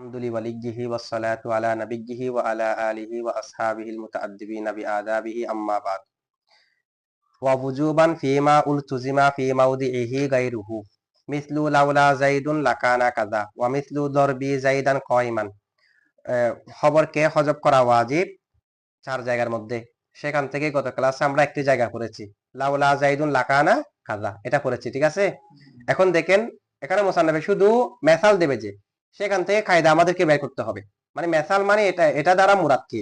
আলহামদুলিল্লাহি ওয়াসসালাতু আলা নাবিয়্যিহি ওয়া আলা আলিহি ওয়া আসহাবিহিল মুতাআদ্দিবিনা বিআদাবিহি আম্মা বাদ ওয়া wujuban ফিমা উলতুজিমা ফি মাওদিহি গায়রুহু মিসলু লাউলা যাইদুন লাকানা কাযা ওয়া মিসলু দরবি যাইদান কায়মান। খবরকে হযফ করা ওয়াজিব চার জায়গার মধ্যে। সেখান থেকে গত ক্লাসে আমরা একটি জায়গা পড়েছি, লাউলা যাইদুন লাকানা কাযা, এটা পড়েছি। ঠিক আছে, এখন দেখেন এখানে মুসান্নাফে শুধু মেসাল দেবে, যে সেখান থেকে কায়দা আমাদেরকে বের করতে হবে। মানে মেসাল মানে এটা দ্বারা মুরাদ কি?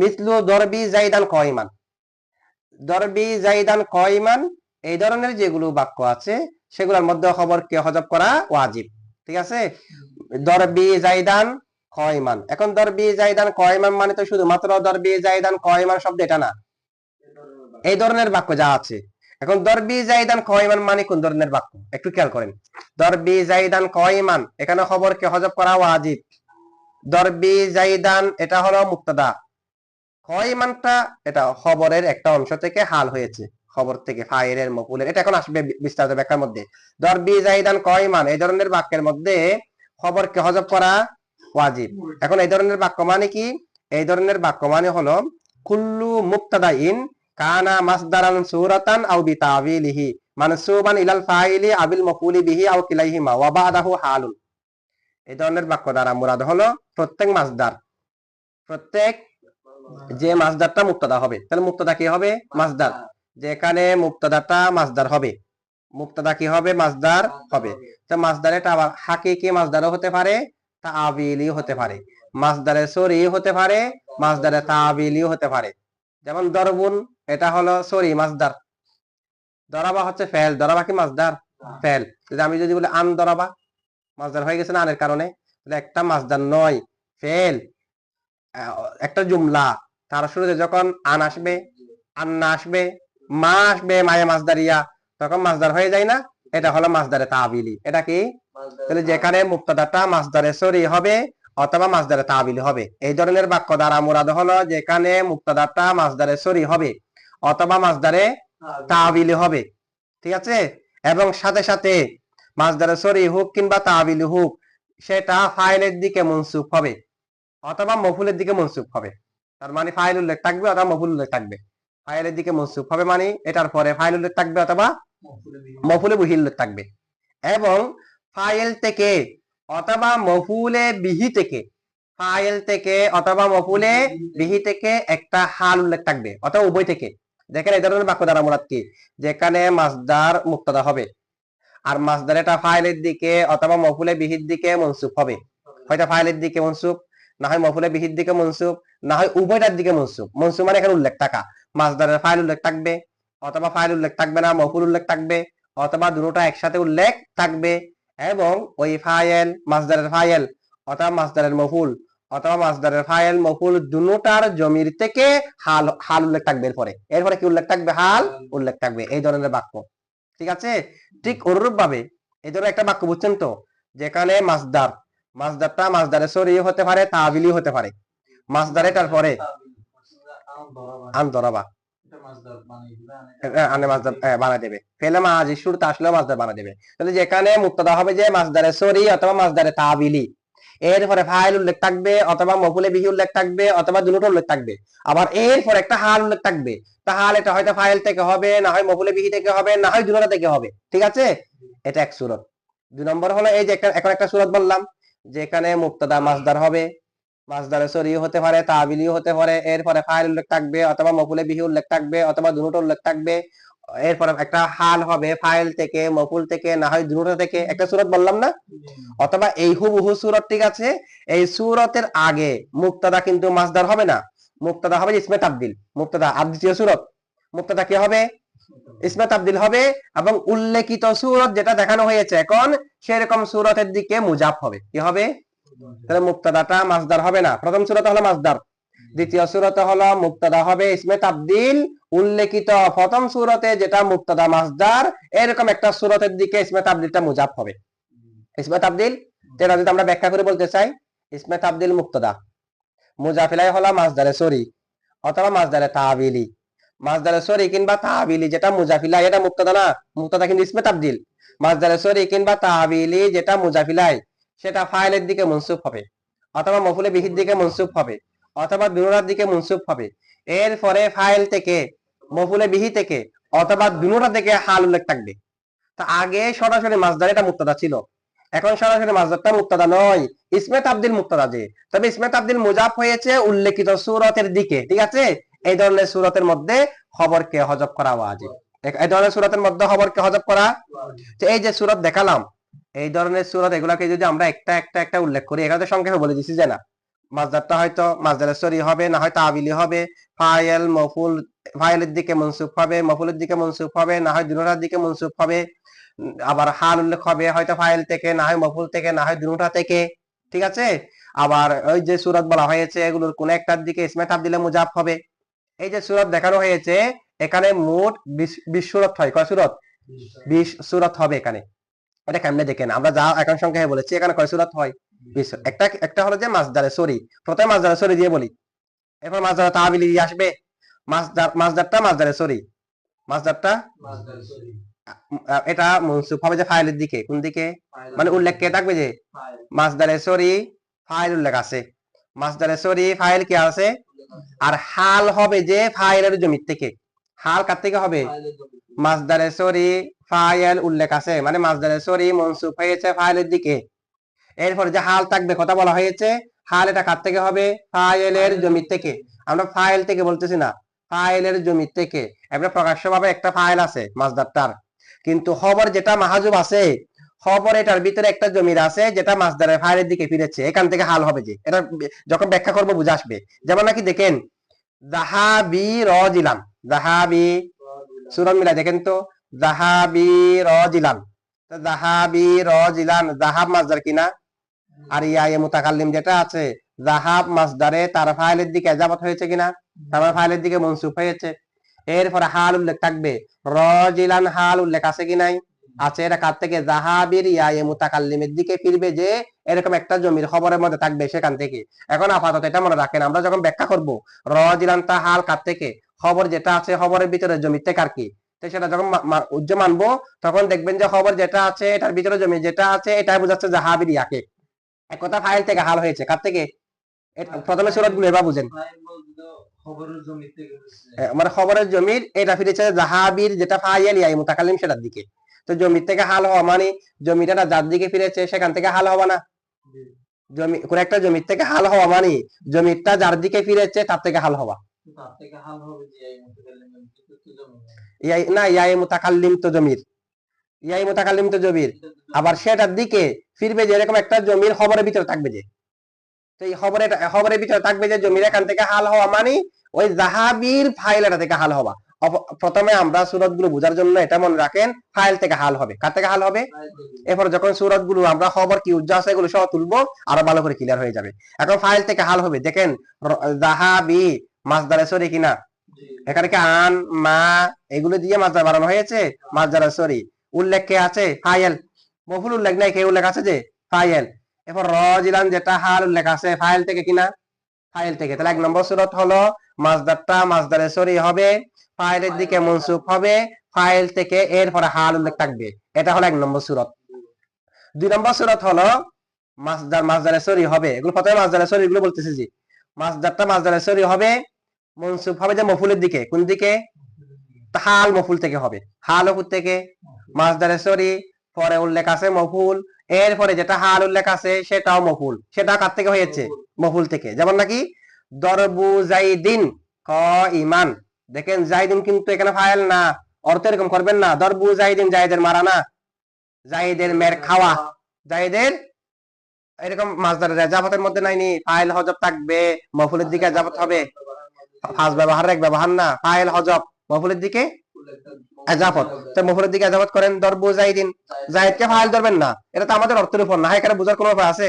মিসলু দরবি যাইদান কায়মান, দরবি জাইদান কায়মান, এই ধরনের যেগুলো বাক্য আছে সেগুলোর মধ্যে খবরকে হযফ করা ওয়াজিব। ঠিক আছে, দরবি জাইদান কায়মান। এখন দরবি জাইদান কায়মান মানে তো শুধুমাত্র দরবি জাইদান কায়মান শব্দ এটা না, এই ধরনের বাক্য যা আছে। এখন দরবি জাইদান কায়মান মানে কোন ধরনের বাক্য একটু খেয়াল করেন। দরবি জাইদান কায়মান, এখানে খবরকে হযফ করা ওয়াজিব। দরবি জাইদান এটা হলো মুবতাদা, কায়মানটা এটা খবরের একটা অংশ থেকে হাল হয়েছে, খবর থেকে ফাইলের মফউলের, এটা এখন আসবে বিস্তারিত ব্যাখ্যার মধ্যে। দরবি যাইদান কায়মান এই ধরনের বাক্যের মধ্যে খবরকে হযফ করা ওয়াজিব। এখন এই ধরনের বাক্য মানে কি? এই ধরনের বাক্য মানে হলো কুল্লু মুবতাদাইন কানা মাসদারান সূরাতান আও বিতাবিলিহি মানসুবান ইলাল ফাইলি আবিল মফউলি বিহি আও কিলাইহিমা ওয়া বাদাহু হালুন। এই ধরনের বাক্য দ্বারা মুরাদ হলো প্রত্যেক মাসদার, প্রত্যেক যে মাসদারটা মুবতাদা হবে, তাহলে মুবতাদা কি হবে? মাসদার। যেখানে মুবতাদাটা মাসদার হবে, মুবতাদা কি হবে? মাসদার হবে। তো মাসদার এটা আবার হাকিকি মাসদারও হতে পারে, তাআবিলি হতে পারে, মাসদারে সরি হতে পারে, মাসদারে তাআবিলি হতে পারে। যেমন দরবুন এটা হলো সরি মাসদার, দরাবা হচ্ছে ফেল, দরাবা কি মাসদার? ফেল। যদি আমি যদি বলি আন দরাবা, মাসদার হয়ে গেছে না আনের কারণে, তাহলে একটা মাসদার নয়, ফেল। একটা জুমলা তার শুরুতে যখন আন আসবে, আন্না আসবে, মা আসবে, মায়ে মাসদারিয়া, তখন মাসদার হয়ে যায় না? এটা হলো মাসদারে তাবিলি। এটা কি? তাহলে যেখানে মুবতাদাটা মাসদারে সরি হবে অথবা মাসদারে তাবিলি হবে, এই ধরনের বাক্য দ্বারা মুরাদ হলো যেখানে মুবতাদাটা মাসদারে সরি হবে অথবা মাসদারে তাবিলি হবে। ঠিক আছে, এবং সাথে সাথে মাসদারে সরি হোক কিংবা তাবিলি হোক, সেটা ফাইলের দিকে মনসুব হবে অথবা মফুলের দিকে মনসুব হবে। তার মানে ফাইল উল্লেখ থাকবে অথবা মফুল উল্লেখ থাকবে। ফাইলের দিকে মনসুব হবে মানে এটার পরে ফাইল উল্লেখ থাকবে অথবা মফুলে বিহি উল্লেখ থাকবে। এবং ফাইল থেকে অথবা মফুলে বিহি থেকে, ফাইল থেকে অথবা মফুলে বিহি থেকে একটা হাল উল্লেখ থাকবে অথবা উভয় থেকে। দেখেন এই ধরনের বাক্য দ্বারা মুরাদ কি? যেখানে মাসদার মুবতাদা হবে আর মাসদার এটা ফাইলের দিকে অথবা মফুলে বিহির দিকে মনসুব হবে, হয়তো ফাইলের দিকে মনসুব, না হয় মফুলে বিহির দিকে মনসুব, না হয় উভয়টার দিকে মনসুব। মনসুব মানে এখানে উল্লেখ থাকা, মাসদারের ফাইল উল্লেখ থাকবে অথবা ফাইল উল্লেখ থাকবে না, মফুল উল্লেখ থাকবে অথবা দুটোটা একসাথে উল্লেখ থাকবে। এবং ওই ফাইল, মাসদারের ফাইল অথবা মাসদারের মফুল অথবা মাসদারের ফাইল মফুল দুটোটার জমির থেকে হাল হাল উল্লেখ থাকবে। এরপরে কি উল্লেখ থাকবে? হাল উল্লেখ থাকবে। এই ধরনের বাক্য। ঠিক আছে, ঠিক অনুরূপ ভাবে এই ধরনের একটা বাক্য বুঝছেন তো, যেখানে মাসদার, মাসদারটা মাসদারে সরি হতে পারে, তাবিলি হতে পারে। মাসদার এটার পরে আন দরাবা আনে মাসদার বানাই দেবে, ফেলে মাজি শুরুতে আসলে মাসদার বানাই দেবে। তাহলে যেখানে মুবতাদা হবে যে মাসদারে সরি অথবা মাসদারে তাবিলি, এরপরে ফাইল উল্লেখ থাকবে অথবা মফুলে বিহি উল্লেখ থাকবে অথবা দুটো উল্লেখ থাকবে। আবার এরপর একটা হাল উল্লেখ থাকবে, তা হাল এটা হয়তো ফাইল থেকে হবে, না হয় মফুলে বিহি থেকে হবে, না হয় দুটোটা থেকে হবে। ঠিক আছে, এটা এক সূরত। দুই নম্বর হলো এই যে এখন একটা সূরত বললাম, যেখানে মুবতাদা মাসদার হবে, মাসদারে সরি হতে পারে, তাবিলি হতে পারে, এরপরে ফাইল উল্লেখ থাকবে অথবা মফুলে বিহি উল্লেখ থাকবে অথবা দুটো উল্লেখ থাকবে, এরপরে একটা হাল হবে ফাইল থেকে, মফুল থেকে, না হয় দুটো থেকে। একটা সূরত বললাম না? অথবা এই হুবহু সূরত। ঠিক আছে, এই সূরতের আগে মুবতাদা কিন্তু মাসদার হবে না, মুবতাদা হবে ইসমে তাবদিল। মুবতাদা আর দ্বিতীয় সূরত মুবতাদা কি হবে? ইসমে তাবদিল হবে। এবং উল্লেখিত সূরত যেটা দেখানো হয়েছে এখন, সেরকম সূরতের দিকে মুজাফ হবে। কি হবে? তাহলে মুবতাদাটা মাসদার হবে না। প্রথম সূরতে হলো মাসদার, দ্বিতীয় সূরতে হলো মুবতাদা হবে ইসমে তাবদিল। উল্লেখিত প্রথম সূরতে যেটা মুবতাদা মাসদার, এরকম একটা সূরতের দিকে ইসমে তাবদিলটা মুজাফ হবে। ইসমে তাবদিল যেটা যদি আমরা ব্যাখ্যা করে বলতে চাই, ইসমে তাবদিল মুবতাদা, মুজাফিলাই হলো মাসদারে সরি অথবা মাসদারে তাবিলি। মাসদারে সরি কিংবা তাবিলি যেটা মুজাফিলাই, এটা মুবতাদা না, মুবতাদা কিন্তু ইসমে তাবদিল। মাসদারে সরি কিংবা তাবিলি যেটা মুজাফিলাই, সেটা ফাইলের দিকে মনসুব হবে অথবা মফুলে বিহির দিকে মনসুব হবে, অথবা দুনোটার দিকে মনসুব হবে। এরপরে ফাইল থেকে, মফুলে বিহি থেকে, অথবা দুনোটা থেকে হাল উল্লেখ থাকবে। তা আগে সরাসরি মাসদার এটা মুক্তাদা ছিল, এখন সরাসরি মাসদারটা মুক্তাদা নয়, ইসমে তাবদিল মুক্তাদা যে। তবে ইসমে তাবদিল মুজাফ হয়েছে উল্লেখিত সূরতের দিকে, ঠিক আছে। এই ধরনের সূরতের মধ্যে খবরকে হযফ করা ওয়াজিব। এই ধরনের সূরতের মধ্যে খবরকে হযফ করা, তো এই যে সূরত দেখালাম, এই ধরনের সূরত এগুলাকে যদি আমরা একটা একটা একটা উল্লেখ করি, এখানে সংক্ষেপে বলে দিছি যে না, মাসদারটা হয়তো মাসদারে সরি হবে, না হয় তাবিলি হবে, ফাইল মফুল, ফাইলের দিকে মনসুব হবে, মফুলের দিকে মনসুব হবে, না হয় দুনোটার দিকে মনসুব হবে। আবার হাল উল্লেখ হবে হয়তো ফাইল থেকে, না হয় মফুল থেকে, না হয় দুনোটা থেকে, ঠিক আছে। আবার ওই যে সূরত বলা হয়েছে এগুলোর কোন একটার দিকে ইসমে তাবদিলে মুজাফ হবে। এই যে সূরত দেখানো হয়েছে, এখানে মোট 20 সূরত হয়। কয় সূরত? 20 সূরত হবে এখানে। এটা কেমনে দেখেন, আমরা যা এখন সংখ্যায় বলেছি, এখানে কয় সূরত হয়? 20। একটা একটা হলো যে মাসদারে সরি, প্রথমে মাসদারে সরি দিয়ে বলি, এরপর মাসদারে তাবিলি দিয়ে আসবে। মাসদারটা মাসদারে সরি, মাসদারটা এটা মনসুব হবে যে ফাইলের দিকে, কোন দিকে? মানে উল্লেখ কে থাকবে যে মাসদারে সরি ফাইল উল্লেখ আছে, মাসদারে সরি ফাইল কি আছে। আর হাল হবে যে ফাইলের জমির থেকে। হাল কার থেকে হবে? মাসদারে সরি ফাইল উল্লেখ আছে, মানে মাসদারে সরি মনসুব হয়েছে ফাইলের দিকে। এরপর যে হাল থাকবে, কথা বলা হয়েছে, হাল এটা কার থেকে হবে? ফাইলের জমির থেকে। আমরা ফাইল থেকে বলতেছি না, ফাইলের জমির থেকে। এবার প্রকাশ্যভাবে একটা ফাইল আছে মাসদারটার, কিন্তু খবর যেটা মাহাজুব আছে, খবর এটার ভিতরে একটা জমির আছে যেটা মাসদারের ফাইলের দিকে ফিরেছে, এখান থেকে হাল হবে যে। এটা যখন ব্যাখ্যা করবো বুঝে আসবে। যেমন নাকি দেখেন, জাহাবি রজিলান, জাহাবি সূরা মিলা দেখেন তো, জাহাবি রজিলান, জাহাবি রজিলান, জাহাব মাসদার কিনা? আর ইয়া মুতাকাল্লিম যেটা আছে, জাহাব মাসদারে তার ফাইলের দিকে ইজাফত হয়েছে কিনা? তার ফাইলের দিকে মনসুব হয়েছে। এরপরে হাল উল্লেখ থাকবে, রজিলান হাল উল্লেখ আছে কি নাই? আছে। এটা কার থেকে? জাহাবির ইয়া মুতাকাল্লিমের দিকে ফিরবে যে, এরকম একটা জমির খবরের মধ্যে থাকবে সেখান থেকে। এখন আপাতত এটা মনে রাখেন, আমরা যখন ব্যাখ্যা করব রজিলান তা হাল কার থেকে, খবর যেটা আছে খবরের ভিতরে জমির থেকে আর কি, তো সেটা যখন উজ্জ্ব মানবো, তখন দেখবেন যে খবর যেটা আছে এটার ভিতরে জমি যেটা আছে, এটাই বোঝাচ্ছে জাহাবির ইয়াকে। এক কথা ফাইল থেকে হাল হয়েছে, কার থেকে? প্রথমে সূরত গুলো এবার বুঝেন, মানে খবরের জমির এটা ফিরেছে জাহাবির যেটা ফাইল ইয়া মুতাকাল্লিম সেটার দিকে। তো জমির থেকে হাল হওয়া মানে জমিটা যার দিকে ফিরেছে সেখান থেকে হাল হওয়া না। জমি কোন একটা জমির থেকে হাল হওয়া মানে জমিটা যার দিকে ফিরেছে তার থেকে হাল হওয়া। না, ইয়াই মুতাকাল্লিম তো জমির, ইয়াই মুতাকাল্লিম তো জমির, আবার সেটার দিকে ফিরবে যে এরকম একটা জমির খবরের ভিতরে থাকবে যে। তো এই খবরের ভিতরে থাকবে যে জমির এখান থেকে হাল হওয়া মানে ওই জাহাবির ফাইল এটা থেকে হাল হওয়া। প্রথমে আমরা সূরত গুলো বোঝার জন্য এটা মনে রাখেন, ফাইল থেকে হাল হবে। কার থেকে হাল হবে? এরপর যখন সূরত গুলো আমরা খবর কি উজ্জা আছে এগুলো সহ তুলবো, আরো ভালো করে ক্লিয়ার হয়ে যাবে। এখন ফাইল থেকে হাল হবে, দেখেন জাহাবি মাসদারে সরি কিনা? এখানে কি আন মা এগুলো দিয়ে মাসদার বানানো হয়েছে? মাসদারে সরি উল্লেখ কে আছে? ফাইল। মফুল উল্লেখ নাই, কে উল্লেখ আছে যে? ফাইল। এরপর রজিলান যেটা হাল উল্লেখ আছে, ফাইল থেকে কিনা? ফাইল থেকে। তাহলে 1 নম্বর সূরত হলো মাসদারটা মাসদারে সরি হবে, ফাইলের দিকে মনসুব হবে, ফাইল থেকে এরপরে হাল উল্লেখ থাকবে। এটা হলো 1 নম্বর সূরত। 2 নম্বর সূরত হলো মাসদার মাসদারে সরি হবে, এগুলো প্রথমে মাসদারে সরি এগুলো বলতেছি জি। মাসদারটা মাসদারে সরি হবে, মনসুব হবে যে মফুলের দিকে, কোন দিকে? হাল মফুল থেকে হবে। হাল মফুল থেকে মাসদারে সরি, পরে উল্লেখ আছে মফুল, এরপরে যেটা হাল উল্লেখ আছে সেটাও মফুল। সেটা কার থেকে হয়েছে? মফুল থেকে। যেমন নাকি দরবু জাইদিন ক ইমান, দেখেন জাইদিন কিন্তু এখানে ফাইল না, অর্থ এরকম করবেন না দরবু জাইদিন জাইদের মারা না, জাইদের মের খাওয়া, জাইদের এরকম মাসদারের ইজাফতের মধ্যে নাইনি, ফাইল হযফ থাকবে, মফুলের দিকে ইজাফত হবে। ফাজ ব্যবহার এক ব্যবহার না, ফাইল হযফ মফুলের দিকে ইজাফত। তো মফুলের দিকে ইজাফত করেন দরবু জাইদিন, জাইদকে ফাইল ধরবেন না, এটা তো আমাদের অর্থের উপর না, এখানে বোঝার কোনো উপায় আছে?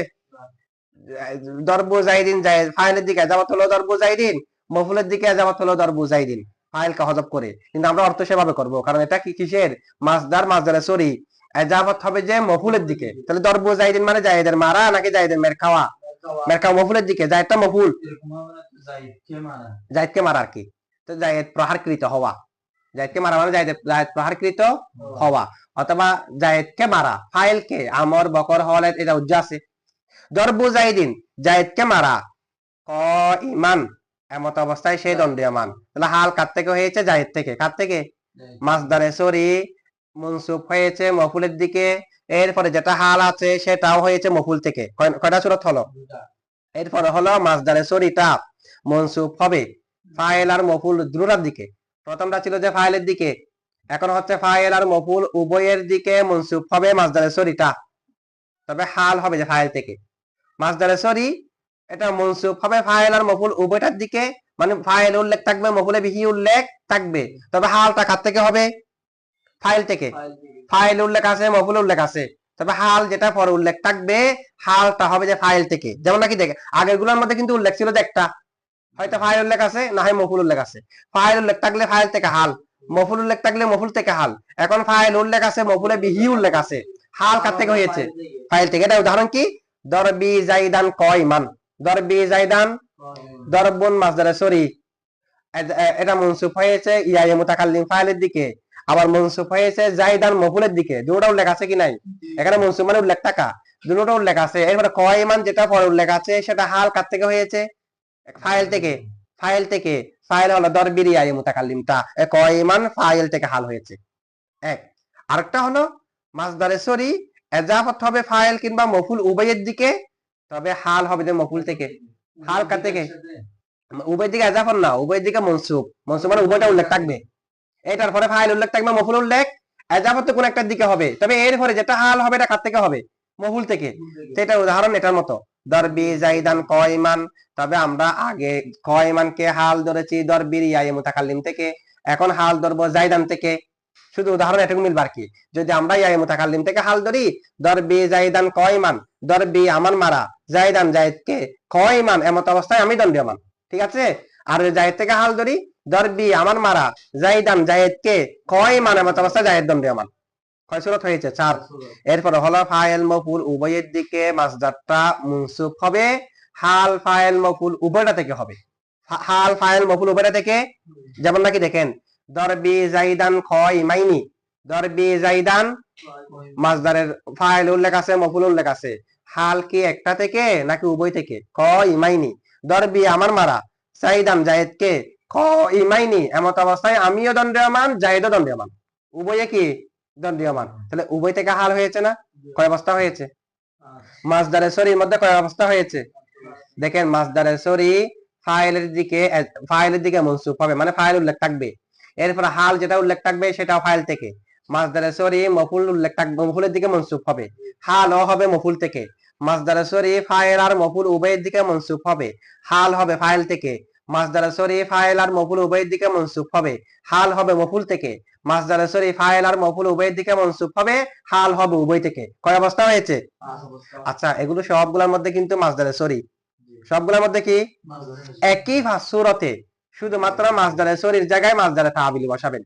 দরবু জাইদিন জায়েজ, ফাইলের দিকে ইজাফত হলো দরবু জাইদিন, মফুলের দিকে ইজাফত হলো দরবু জাইদিন, ফাইলকে হযফ করে। কিন্তু আমরা অর্থ সেভাবে করব, কারণ এটা কি কিসের? মাসদার, মাসদারে সরি ইজাফত হবে যে মফুলের দিকে। তাহলে দরবু জাইদিন মানে জায়েদের মারা নাকি জায়েদের মের খাওয়া? মের খাওয়া মফুলের দিকে, জায়েদটা মফুল, জায়েদকে মারা আর কি। তো জায়েদ প্রহারকৃত হওয়া, জায়েদকে মারা মানে জায়েদ প্রহারকৃত হওয়া, অথবা জায়েদকে মারা, ফাইলকে আমর বকর হওয়ালে এটা উজ্জা আছে। দরবু জাইদিন, জায়েদকে মারা, ইমান এমত অবস্থায় সে দণ্ডীয়মান। তাহলে হাল কার থেকে হয়েছে? জায়েদ থেকে। কার থেকে? মাসদারে সরি মনসুব হয়েছে মফুলের দিকে। এরপরে যেটা হাল আছে সেটাও হয়েছে মফুল থেকে। কয়টা সূরত হলো? এরপরে হলো মাসদারে সরিটা মনসুব হবে ফাইল আর মফুল দুটোর দিকে। প্রথমটা ছিল যে ফাইলের দিকে, এখন হচ্ছে ফাইল আর মফুল উভয়ের দিকে মনসুব হবে মাসদারে সরিটা, তবে হাল হবে যে ফাইল থেকে। মাসদারে সরি এটা মনসুব হবে ফাইল আর মফুল উভয়টার দিকে, মানে ফাইল উল্লেখ থাকবে, মফুলে বিহি উল্লেখ থাকবে, তবে হালটা কার থেকে হবে? ফাইল থেকে। ফাইল উল্লেখ আছে, মফুল উল্লেখ আছে, তবে হাল যেটা পরে উল্লেখ থাকবে হালটা হবে যে ফাইল থেকে। যেমন নাকি দেখে আগের গুলোর মধ্যে কিন্তু উল্লেখ ছিল যে একটা, হয়তো ফাইল উল্লেখ আছে না হয় মফুল উল্লেখ আছে। ফাইল উল্লেখ থাকলে ফাইল থেকে হাল, মফুল উল্লেখ থাকলে মফুল থেকে হাল। এখন ফাইল উল্লেখ আছে, মফুলে বিহি উল্লেখ আছে, হাল কার থেকে হয়েছে? ফাইল থেকে। এটা উদাহরণ কি? দরবি জাইদান কয়মান, দরবি জাইদান দরবুন মাসদারে সরি, এটা মনসুব হয়েছে ইয়া মুতাকাল্লিম ফাইলের দিকে, আবার মনসুব হয়েছে জাইদান মফুলের দিকে। দুটোটা উল্লেখ আছে কি নাই? এখানে মনসুব মানে উল্লেখ থাকা, দুটোটা উল্লেখ আছে। এরপরে কয়মান যেটা পরে উল্লেখ আছে সেটা হাল কার থেকে হয়েছে? ফাইল থেকে। ফাইল থেকে, ফাইল হলো দরবির ইয়া মুতাকাল্লিমটা, কয়মান ফাইল থেকে হাল হয়েছে। এক। আরেকটা হলো মাসদারে সরি এজাফত হবে ফাইল কিংবা মফুল উভয়ের দিকে, তবে হাল হবে যে মফুল থেকে। হাল কার থেকে? উভয়ের দিকে এজাফত না, উভয়ের দিকে মনসুব। মনসুব মানে উভয়টা উল্লেখ থাকবে, এটার পরে ফাইল উল্লেখ থাকবে, মফুল উল্লেখ, এজাফত কোন একটার দিকে হবে, তবে এর পরে যেটা হাল হবে এটা কার থেকে হবে? মফুল থেকে। এটা উদাহরণ এটার মতো, দরবি জাইদান কয়মান, তবে আমরা আগে কয়মানকে হাল ধরেছি দরবির ইয়া মুতাকাল্লিম থেকে, এখন হাল ধরবো জাইদান থেকে। শুধু উদাহরণ এটুকু মিলবার কি, যদি আমরা ইয়া মুতাকাল্লিম থেকে হাল ধরি দরবি জাইদান কয়মান, দরবি আমার মারা, জাইদান জায়েদকে, কয়মান এমত অবস্থায় আমি দণ্ডীয়মান। ঠিক আছে? আর জায়েদ থেকে হাল ধরি দরবি আমার মারা, জাইদান জায়েদকে, কয়মান এমত অবস্থায় জায়েদ দণ্ডীয়মান। কয় সূরত হয়েছে? 4। এরপর হলো ফাইল মফুল উভয়ের দিকে মাসদারটা মুনসুব হবে, হাল ফাইল মফুল উভয়টা থেকে হবে। হাল ফাইল মফুল উভয়টা থেকে। যেমন নাকি দেখেন দরবি জাইদান কয়মাইনি, দরবি জাইদান মাসদারের ফাইল উল্লেখ আছে, মফুল উল্লেখ আছে, হাল কি একটা থেকে নাকি উভয় থেকে? কয়মাইনি। দরবি আমার মারা, জাইদান জায়েদকে, কয়মাইনি এমত অবস্থায় আমিও দণ্ডীয়মান, জায়েদও দণ্ডীয়মান, উভয়ে কি দণ্ডীয়মান। তাহলে উভয় থেকে হাল হয়েছে না? কয় অবস্থা হয়েছে? মাসদারে সরির মধ্যে কয় অবস্থা হয়েছে? দেখেন মাসদারে সরি ফাইলের দিকে মনসুব হবে, মানে ফাইল উল্লেখ থাকবে, এরপর হাল যেটা উল্লেখ থাকবে সেটা ফাইল থেকে। মাসদারে সরি মফুল উল্লেখ থাকবে, মফুলের দিকে মনসুব হবে, হালও হবে মফুল থেকে। মাসদারে সরি ফাইল আর মফুল উভয়ের দিকে মনসুব হবে, হাল হবে ফাইল থেকে। মাসদারে সরি ফাইল আর মফুল উভয়ের দিকে মনসুব হবে, হাল হবে মফুল থেকে। মাসদারে সরি ফাইল আর মফুল উভয়ের দিকে মনসুব হবে, হাল হবে উভয় থেকে। কয় অবস্থা হয়েছে? আচ্ছা, এগুলো সবগুলোর মধ্যে কিন্তু মাসদারে সরি, সবগুলোর মধ্যে কি একই সূরতে, শুধুমাত্র মাসদারে সরির জায়গায় মাসদারে তাবিলি বসাবেন।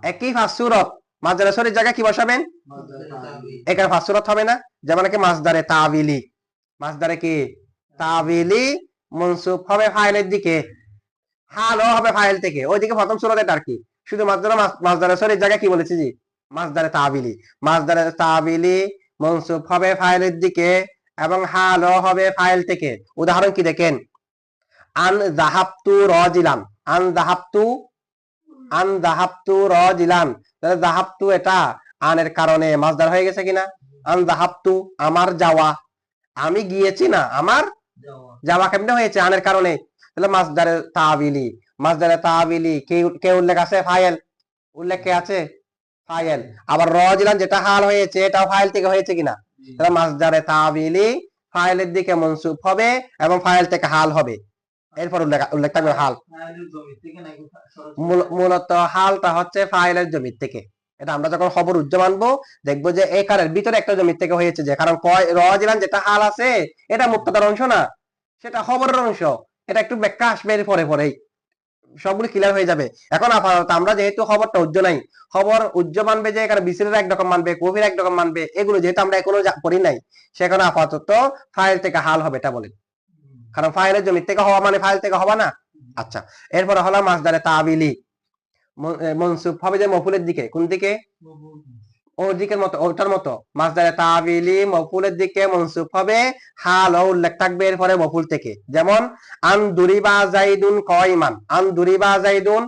একই সূরত, মাসদারে সরির জায়গায় কি বসাবেন? এখানে সূরত হবে না। যেমন কি মাসদারে তাবিলি, মাসদারে কি তাবিলি মনসুব হবে ফাইলের দিকে, হালও হবে ফাইল থেকে। ওইদিকে প্রথম সূরত এটা আর কি, শুধুমাত্র মাসদারে সরির জায়গায় কি বলেছি জি মাসদারে তাবিলি। মাসদারে তাবিলি মনসুব হবে ফাইলের দিকে এবং হালও হবে ফাইল থেকে। উদাহরণ কি দেখেন, আন যাহাবতু রাজিলান, আন যাহাবতু রাজিলান, তাহলে যাহাবতু এটা আনের কারণে মাসদার হয়ে গেছে কিনা? আন যাহাবতু আমার যাওয়া, আমি গিয়েছি না, আমার যাওয়া কেমনে হয়েছে? আনের কারণে। তাহলে মাসদারে তাবিলি, মাসদারে তাবিলি কে উল্লেখ আছে? ফাইল উল্লেখ কে আছে? ফাইল। আবার রাজিলান যেটা হাল হয়েছে এটাও ফাইল থেকে হয়েছে কিনা? তাহলে মাসদারে তাবিলি ফাইলের দিকে মনসুব হবে এবং ফাইল থেকে হাল হবে, এরপর উল্লেখ থাকবে হাল। মূলত হালটা হচ্ছে ফাইলের জমির থেকে। এটা আমরা যখন খবর উজ্জ মানবো দেখবো যে এখানের ভিতরে একটা জমির থেকে হয়েছে, যে কারণ রাজিলান যেটা হাল আছে এটা মুক্তাদার অংশ না, সেটা খবরের অংশ। এটা একটু ব্যাখ্যা আসবে এর পরে পরেই, সবগুলো ক্লিয়ার হয়ে যাবে। এখন আপাতত আমরা যেহেতু খবরটা উজ্জ নাই, খবর উজ্জ মানবে যে এখানে বিসিরের একরকম মানবে, কবির একরকম মানবে, এগুলো যেহেতু আমরা এখনো পড়ি নাই, সেখানে আপাতত ফাইল থেকে হাল হবে এটা বলে, কারণ ফাইলের জমি থেকে হওয়া মানে ফাইল থেকে হওয়া না। আচ্ছা, এরপরে হলো মাসদারে তাবিলি মনসুব হবে যে মফুলের দিকে। কোন দিকে? ওর দিকের মতো, ওটার মতো মাসদারে তাবিলি মফুলের দিকে মনসুব হবে, হাল ও উল্লেখ থাকবে এরপরে মফুল থেকে। যেমন আন দুরিবা জাইদুন কয়মান, আন দুরিবা জাইদুন,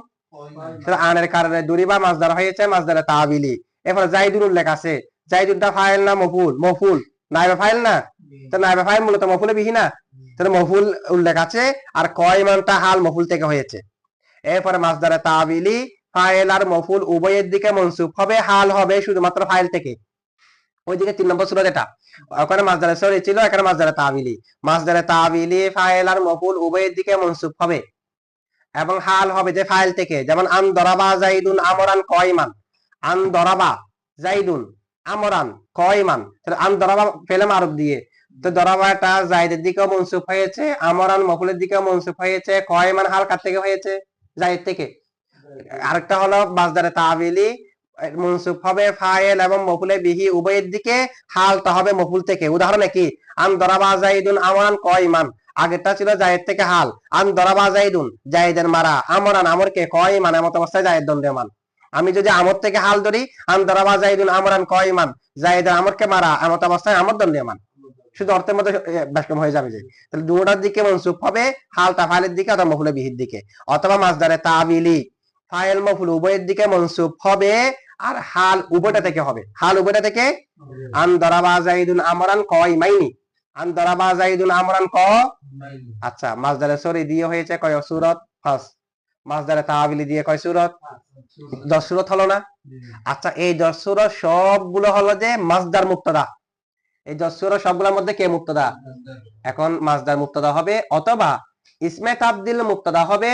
আনের কারণে দুরিবা মাসদার হয়েছে মাসদারে তাবিলি। এরপরে জাইদুন উল্লেখ আছে, জাইদুনটা ফাইল না মফুল? মফুল, নাইবা ফাইল না? তো নাইবা ফাইল মূলত মফুলে বিহি না, তাহলে মফুল উল্লেখ আছে। আর কয়মানটা হাল মফুল থেকে হয়েছে। এরপরে মাসদারে তাবিলি ফাইল আর মফুল উভয়ের দিকে মনসুব হবে, হাল হবে শুধুমাত্র ফাইল থেকে। ওইদিকে 3 নম্বর সূরা যেটা, ওখানে মাসদারে সরি ছিল, এখানে মাসদারে তাবিলি। মাসদারে তাবিলি ফাইল আর মফুল উভয়ের দিকে মনসুব হবে এবং হাল হবে যে ফাইল থেকে। যেমন আন দরাবা জাইদুন আমরান কয়মান, আন দরাবা জাইদুন আমরান কয়মান, তাহলে আন দরাবা ফেলে মারুফ দিয়ে, তো দরাবাটা জাইদের দিকে মনসুব হয়েছে, আমরান মফুলের দিকে মনসুব হয়েছে, কয়মান হাল কার থেকে হয়েছে? জাইদ থেকে। আরেকটা হলো মাসদারে তাবিলি মনসুব হবে ফাইল এবং মফুলে বিহি উভয়ের দিকে, হালটা হবে মফুল থেকে। উদাহরণ কি, আন দরাবা জাইদুন আমরান কয়মান, আগেরটা ছিল জায়েদ থেকে হাল, আন দরাবা জাইদুন জায়েদের মারা, আমরান আমরকে, কয়মান এমত অবস্থায় জায়েদ দণ্ডমান। আমি যদি আমর থেকে হাল ধরি, আন দরাবা জাইদুন আমরান কয়মান, জায়েদের আমরকে মারা এমত অবস্থায় আমর দণ্ডমান। শুধু অর্থের মধ্যে ব্যাকরণ হয়ে যাবে যে, তাহলে দুটোর দিকে মনসুব হবে, হালটা ফাইলের দিকে অথবা মফুলে বিহির দিকে। অথবা মাসদারে তাবিলি ফাইল মফুল উভয়ের দিকে মনসুব হবে আর হাল উভয়টা থেকে হবে। হাল উভয়টা থেকে, আন দরাবা জাইদুন আমরান কয়মাইনি, আন দরাবা জাইদুন আমরান ক। আচ্ছা, মাসদারে সরি দিয়ে হয়েছে কয় সূরত? 5। মাসদারে তাবিলি দিয়ে কয় সূরত? 10 সূরত হলো না? আচ্ছা, এই 10 সূরত সবগুলো হলো যে মাসদার মুক্তাদা। এই 10 সূরত সবগুলোর মধ্যে কে মুক্তাদা? এখন মাসদার মুক্তাদা হবে, অথবা ইসমে তাবদিল মুক্তাদা হবে।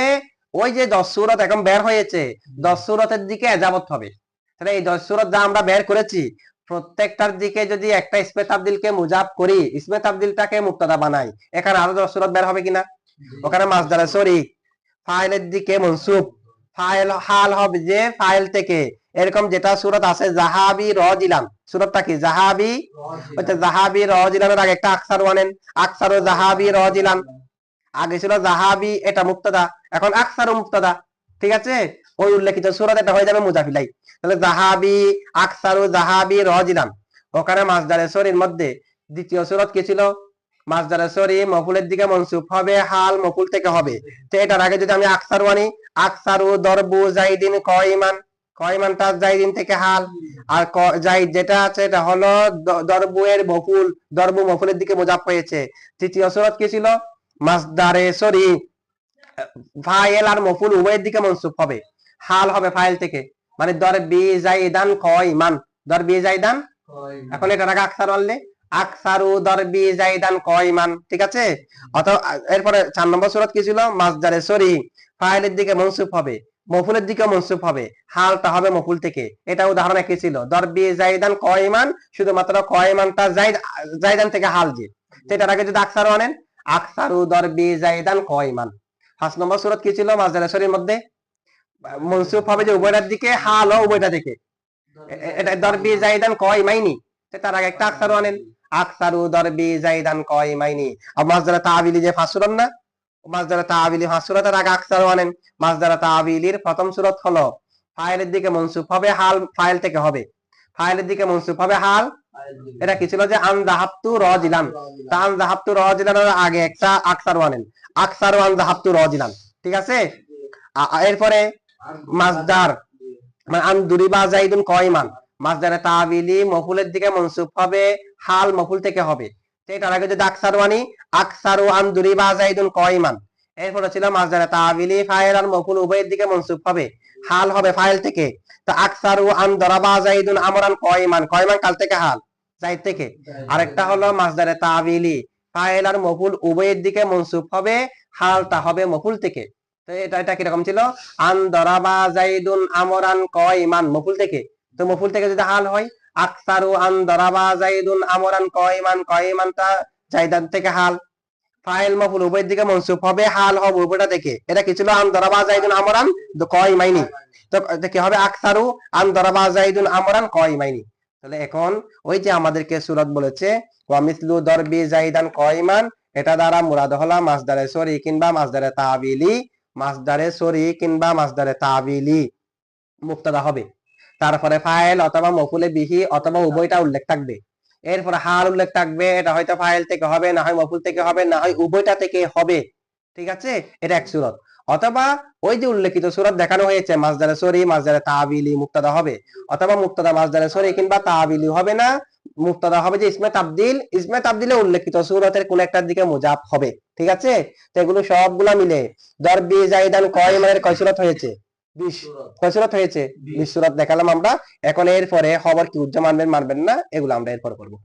ওই যে 10 সূরত এখন বের হয়েছে, 10 সূরতের দিকে এজাবত হবে। তাহলে এই 10 সূরত যা আমরা বের করেছি, প্রত্যেকটার দিকে যদি একটা ইসমে তাবদিলকে মুজাব করি, ইসমে তাবদিলটাকে মুক্তাদা বানাই, এখানে আরো 10 সূরত বের হবে কিনা? ওখানে মাসদারে সরি ফাইলের দিকে মনসুব, ফাইল হাল হবে যে ফাইল থেকে। এরকম যেটা সূরত আছে জাহাবি রাজিলান, সূরতটা কি? জাহাবি, ওটা জাহাবি রাজিলানের আগে একটা আকসার আনেন, আকসারু জাহাবি রাজিলান। আগে ছিল জাহাবি, এটা মুক্তাদা, এখন আকসারু মুক্তাদা। ঠিক আছে, ওই উল্লেখিত সূরত এটা হয়ে যাবে মুজাফিলাই। তাহলে জাহাবি আকসারু জাহাবি রাজিলান। ওখানে মাসদারে সরির মধ্যে দ্বিতীয় সূরত কি ছিল? মাসদারে সরি মফুলের দিকে মনসুব হবে, হাল মফুল থেকে হবে। তো এটার আগে যদি আমি আকসারু আনি, আকসারু দরবু জাইদিন কয়মান, কয়মানটা জাইদিন থেকে হাল। আর জাইদ যেটা আছে এটা হলো দরবু এর মফুল, দরবু মফুলের দিকে মুজাফ হয়েছে। তৃতীয় সূরত কি ছিল? মাসদারে সরি ফাইল আর মফুল উভয়ের দিকে মনসুব হবে, হাল হবে ফাইল থেকে। মানে দরবি জাইদান কয়মান, দরবি জাইদান। এখন এটা আগে আকসার আনলে, আকসারু দরবি জাইদান কয়মান। ঠিক আছে, অথবা এরপরে 4 নম্বর সূরত কি ছিল? মাসদারে সরি ফাইলের দিকে মনসুব হবে, মফুলের দিকে মনসুব হবে, হালটা হবে মফুল থেকে। এটা উদাহরণ কি ছিল? দরবি জাইদান কয়মান, শুধুমাত্র কয়মানটা জাইদান থেকে হাল যে। সেটার আগে যদি আকসারু আনেন, আকসারু দরবি জাইদান কয়মান। 5 নম্বর সূরত কি ছিল? মাসদারে সরির মধ্যে মনসুব হবে যে উভয়টার দিকে, হাল ও উভয়টা থেকে। এটা দরবি জাইদান কয়মাইনি, তার আগে একটা আকসারু আনেন, আকসারু দরবি জাইদান কয়মাইনি। আর মাসদারে তাবিলি যে 5 সূরত না, মাসদারে তাবিলি 5 সূরতের আগে আকসারু আনেন। মাসদারে তাবিলির প্রথম সূরত হলো ফাইলের দিকে মনসুব হবে, হাল ফাইল থেকে হবে, ফাইলের দিকে মনসুব হবে, হাল। এটা কি ছিল? যে আন যাহাবতু রাজিলান, তা আন যাহাবতু রাজিলানের আগে একটা আকসারু আনেন, আকসারু আন যাহাবতু রাজিলান। ঠিক আছে, এরপরে মাসদার মানে আন দুরিবা জাইদুন কয়মান, মাসদারে তাবিলি মফুলের দিকে মনসুব হবে, হাল মফুল থেকে হবে। এটার আগে যদি আকসারু আনি, আকসারু আন দুরিবা জাইদুন কয়মান। এরপরে ছিল মাসদারে তাবিলি ফাইল আর মফুল উভয়ের দিকে মনসুব হবে, হাল হবে ফাইল থেকে। তো আকসারু আন দরাবা জাইদুন আমরান কয়মান, কয়মান কাল থেকে? হাল, জাইদ থেকে। আরেকটা হলো মাসদারে তাবিলি ফাইল আর মফুল উভয়ের দিকে মনসুব হবে, হালটা হবে মফুল থেকে। তো এটা কিরকম ছিল? আন দরাবা জাইদুন আমরান কয়মান, মফুল থেকে। তো মফুল থেকে যদি হাল হয়, আকসারু আন দরাবা জাইদুন আমরান কয়মান, কয়মানটা জাইদান থেকে হাল, ফাইল মফুল উভয়ের দিকে মনসুব হবে, হাল হবে উভয়টা থেকে। এটা কি ছিল? আন দরাবা জাইদুন আমরান কয়মাইনি। তো কি হবে? আকসারু আন দরাবা জাইদুন আমরান কয়মাইনি। তাহলে এখন ওই যে আমাদেরকে সূরত বলেছে ওয়া মিসলু দরবি জাইদান কয়মান, এটা দ্বারা মুরাদ হলো মাসদারে সরি কিংবা মাসদারে তাবিলি, মাসদারে সরি কিংবা মাসদারে তাবিলি মুক্তাদা হবে। তারপরে ফাইল অথবা মফুলে বিহি অথবা উভয়টা উল্লেখ থাকবে, এরপরে হাল উল্লেখ থাকবে, এটা হয়তো ফাইল থেকে হবে, না হয় মফুল থেকে হবে, না হয় উভয়টা থেকে হবে। ঠিক আছে, এটা এক সুরত। অথবা ওই যে উল্লেখিত সুরত দেখানো হয়েছে মাসদারে সরি, মাসদারে তাবিলি, মুক্তাদা হবে, অথবা মুক্তাদা মাসদারে সরি কিংবা তাবিলি হবে না, মুক্তাদা হবে যে ইসমে তাবদিল, ইসমে তাবদিলে উল্লেখিত সুরতের কোন একটার দিকে মুজাফ হবে। ঠিক আছে, তো এগুলো সবগুলা মিলে দরবি জাইদান কয়মানের কয় সুরত হয়েছে? 20। কয় সুরত হয়েছে? 20 সুরত দেখালাম আমরা। এখন এরপরে খবর কি উজ্জা মানবেন মানবেন না এগুলো আমরা এরপর করবো।